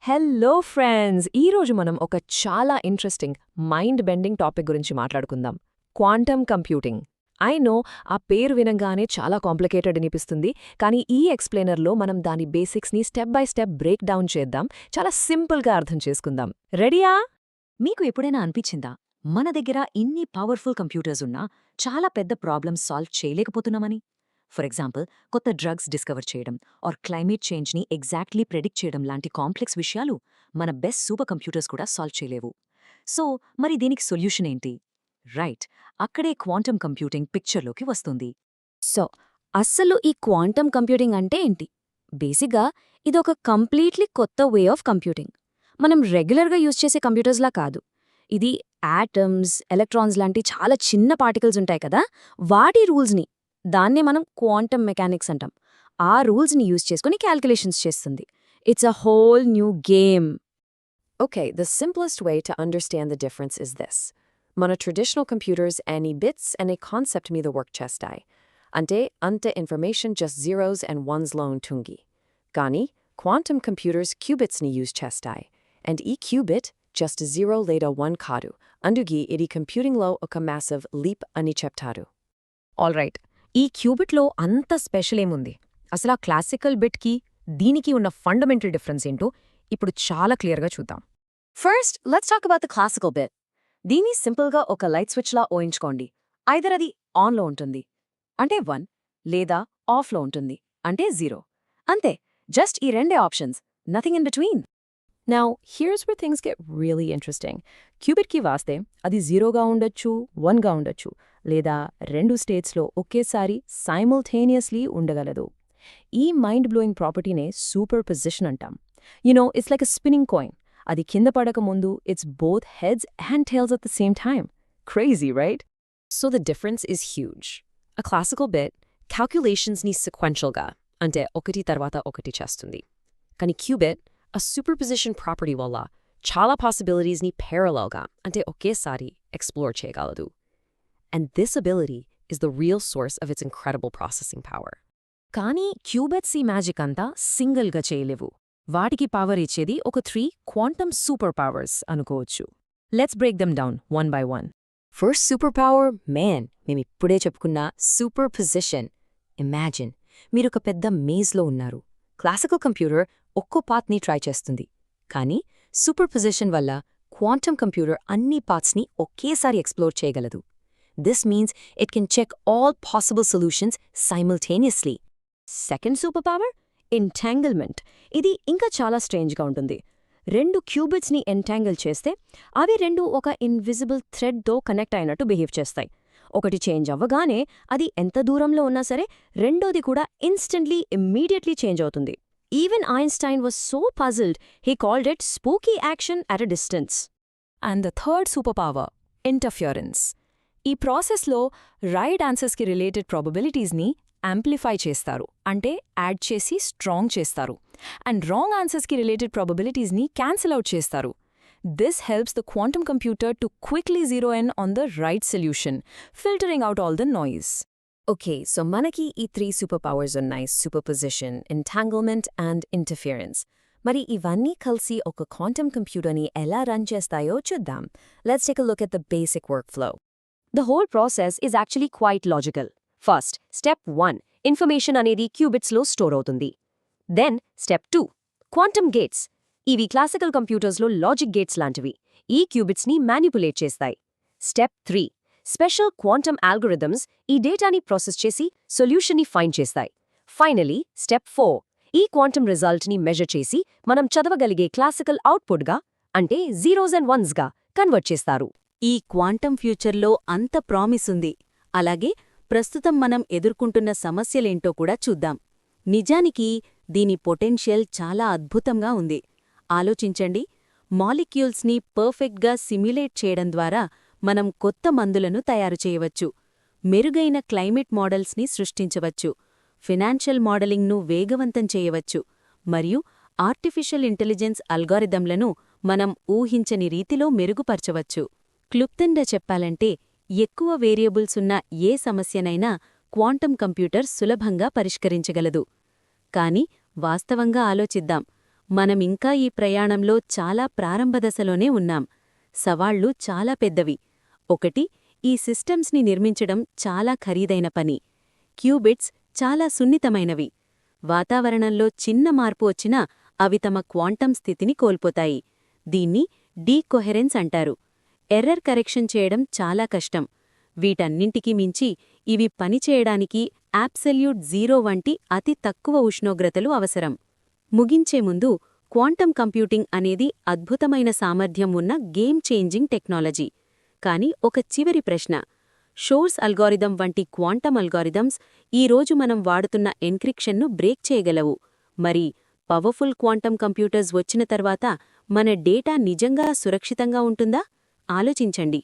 Hello friends! ఈరోజు మనం ఒక చాలా ఇంట్రెస్టింగ్ మైండ్ బెండింగ్ టాపిక్ గురించి మాట్లాడుకుందాం. Quantum computing. ఐ నో ఆ పేరు వినంగానే చాలా కాంప్లికేటెడ్ అనిపిస్తుంది, కానీ ఈ ఎక్స్ప్లెయినర్లో మనం దాని బేసిక్స్ని step by step break down చేద్దాం, చాలా సింపుల్గా అర్థం చేసుకుందాం. రెడీయా? మీకు ఎప్పుడైనా అనిపించిందా మన దగ్గర ఇన్ని పవర్ఫుల్ కంప్యూటర్స్ ఉన్నా చాలా పెద్ద ప్రాబ్లమ్స్ సాల్వ్ చేయలేకపోతున్నామని? ఫర్ ఎగ్జాంపుల్, కొత్త డ్రగ్స్ డిస్కవర్ చేయడం ఆర్ క్లైమేట్ చేంజ్ని ఎగ్జాక్ట్లీ ప్రెడిక్ట్ చేయడం లాంటి కాంప్లెక్స్ విషయాలు మన బెస్ట్ సూపర్ కంప్యూటర్స్ కూడా సాల్వ్ చేయలేవు. సో మరి దీనికి సొల్యూషన్ ఏంటి? రైట్, అక్కడే క్వాంటమ్ కంప్యూటింగ్ పిక్చర్లోకి వస్తుంది. సో అస్సలు ఈ క్వాంటమ్ కంప్యూటింగ్ అంటే ఏంటి? బేసిక్గా ఇదొక కంప్లీట్లీ కొత్త వే ఆఫ్ కంప్యూటింగ్. మనం రెగ్యులర్గా యూజ్ చేసే కంప్యూటర్స్లా కాదు. ఇది యాటమ్స్, ఎలక్ట్రాన్స్ లాంటి చాలా చిన్న పార్టికల్స్ ఉంటాయి కదా, వాటి రూల్స్ని, దాన్నే మనం క్వాంటమ్ మెకానిక్స్ అంటాం, ఆ రూల్స్ని యూజ్ చేసుకుని క్యాల్కులేషన్స్ చేస్తుంది. It's a whole new game. Okay, the simplest way to understand the difference is this. Mana traditional computers any bits and a concept me the work chestai. Ante information just zeros and ones lone tungi. Gani, quantum computers qubits ni use chestai. And e qubit just a zero later one kadu. Andugi idi computing lo oka massive leap ani cheptaru. Alright, ఈ క్యూబిట్లో అంత special ఏముంది? అసలు ఆ classical బిట్కి దీనికి ఉన్న fundamental difference ఏంటో ఇప్పుడు చాలా క్లియర్గా చూద్దాం. First let's talk about the classical bit. దీన్ని సింపుల్గా ఒక లైట్ స్విచ్లా ఊహించుకోండి. ఐదర్ అది ఆన్లో ఉంటుంది అంటే 1, లేదా ఆఫ్లో ఉంటుంది అంటే 0. అంతే, జస్ట్ ఈ రెండే options, nothing in between. Now, here's where things get really interesting. Qubit ki vaste, adi 0 ga undachchu, 1 ga undachchu, leda rendu states lo ఒకేసారి simultaneously undagaladu. Ee mind-blowing property ne superposition antam. You know, it's like a spinning coin. Adi kinda padaka mundu, it's both heads and tails at the same time. Crazy, right? So the difference is huge. A classical bit, calculations ni sequential ga, ante okati tarvata okati chestundi. Kani qubit, a superposition property walla, chala possibilities ni parallel ga, ante okesari explore chegaladu. And this ability is the real source of its incredible processing power. కానీ క్యూబెట్స్ ఈ magic అంతా సింగిల్గా చేయలేవు. వాటికి power ఇచ్చేది ఒక 3 quantum superpowers అనుకోవచ్చు. Let's break them down one by one. First superpower, man, మేమిప్పుడే చెప్పుకున్న సూపర్ పొజిషన్. ఇమాజిన్, మీరొక పెద్ద మేజ్లో ఉన్నారు. క్లాసికల్ కంప్యూటర్ ఒక్కో పాత్ని ట్రై చేస్తుంది, కానీ సూపర్ పొజిషన్ వల్ల క్వాంటమ్ కంప్యూటర్ అన్ని పాత్స్ని ఒకేసారి ఎక్స్ప్లోర్ చేయగలదు. This means it can check all possible solutions simultaneously. Second super power, entanglement. ఇది ఇంకా చాలా స్ట్రేంజ్గా ఉంటుంది. 2 క్యూబిట్స్ని ఎంటాంగిల్ చేస్తే అవి 2 ఒక ఇన్విజిబుల్ థ్రెడ్తో కనెక్ట్ అయినట్టు బిహేవ్ చేస్తాయి. ఒకటి చేంజ్ అవ్వగానే అది ఎంత దూరంలో ఉన్నా సరే రెండోది కూడా ఇన్స్టెంట్లీ ఇమ్మీడియట్లీ చేంజ్ అవుతుంది. Even Einstein was so puzzled, he called it spooky action at a distance. And the third superpower, interference. ఈ ప్రాసెస్లో రైట్ ఆన్సర్స్కి రిలేటెడ్ ప్రాబబిలిటీస్ని యాంప్లిఫై చేస్తారు, అంటే యాడ్ చేసి స్ట్రాంగ్ చేస్తారు. అండ్ రాంగ్ ఆన్సర్స్కి రిలేటెడ్ ప్రాబబిలిటీస్ని క్యాన్సిల్ అవుట్ చేస్తారు. This helps the quantum computer to quickly zero in on the right solution, filtering out all the noise. Okay, so manaki ee 3 superpowers unnai: superposition, entanglement and interference. Mari ivanni kalsi oka quantum computer ni ela run chestayo chuddam. Let's take a look at the basic workflow. The whole process is actually quite logical. First, step 1, information anedi qubits lo store avutundi. Then, step 2, quantum gates. ఇవి classical కంప్యూటర్స్లో logic gates లాంటివి. ఈ క్యూబిట్స్ని manipulate చేస్తాయి. Step 3, special quantum algorithms ఈ డేటాని process చేసి సొల్యూషన్ని find చేస్తాయి. Finally, step 4, ఈ quantum రిజల్ట్ని measure చేసి మనం చదవగలిగే క్లాసికల్ అవుట్పుట్గా, అంటే జీరోస్ అండ్ వన్స్గా కన్వర్ట్ చేస్తారు. ఈ క్వాంటమ్ ఫ్యూచర్లో అంత ప్రామిస్ ఉంది. అలాగే ప్రస్తుతం మనం ఎదుర్కొంటున్న సమస్యలేంటో కూడా చూద్దాం. నిజానికి దీని పొటెన్షియల్ చాలా అద్భుతంగా ఉంది. ఆలోచించండి, మాలిక్యూల్స్ని పర్ఫెక్ట్గా సిమ్యులేట్ చేయడం ద్వారా మనం కొత్త మందులను తయారు చేయవచ్చు, మెరుగైన క్లైమేట్ మోడల్స్ని సృష్టించవచ్చు, ఫినాన్షియల్ మోడలింగ్ను వేగవంతం చేయవచ్చు, మరియు ఆర్టిఫిషియల్ ఇంటెలిజెన్స్ అల్గారిథంలను మనం ఊహించని రీతిలో మెరుగుపరచవచ్చు. క్లుప్తంగా చెప్పాలంటే, ఎక్కువ వేరియబుల్స్ ఉన్న ఏ సమస్యనైనా క్వాంటమ్ కంప్యూటర్ సులభంగా పరిష్కరించగలదు. కాని వాస్తవంగా ఆలోచిద్దాం, మనమింకా ఈ ప్రయాణంలో చాలా ప్రారంభ దశలోనే ఉన్నాం. సవాళ్లు చాలా పెద్దవి. ఒకటి, ఈ సిస్టమ్స్ని నిర్మించడం చాలా ఖరీదైన పని. క్యూబిట్స్ చాలా సున్నితమైనవి. వాతావరణంలో చిన్న మార్పు వచ్చినా అవి తమ క్వాంటం స్థితిని కోల్పోతాయి. దీన్ని డీకొహెరెన్స్ అంటారు. ఎర్రర్ కరెక్షన్ చేయడం చాలా కష్టం. వీటన్నింటికీ మించి ఇవి పనిచేయడానికి యాబ్సల్యూట్ జీరో వంటి అతి తక్కువ ఉష్ణోగ్రతలు అవసరం. ముగించే ముందు, క్వాంటం కంప్యూటింగ్ అనేది అద్భుతమైన సామర్థ్యం ఉన్న గేమ్ చేంజింగ్ టెక్నాలజీ. కాని ఒక చివరి ప్రశ్న: షోర్స్ అల్గోరిథం వంటి క్వాంటం అల్గోరిథమ్స్ ఈరోజు మనం వాడుతున్న ఎన్క్రిప్షన్ను బ్రేక్ చేయగలవు. మరి పవర్ఫుల్ క్వాంటం కంప్యూటర్స్ వచ్చిన తర్వాత మన డేటా నిజంగా సురక్షితంగా ఉంటుందా? ఆలోచించండి.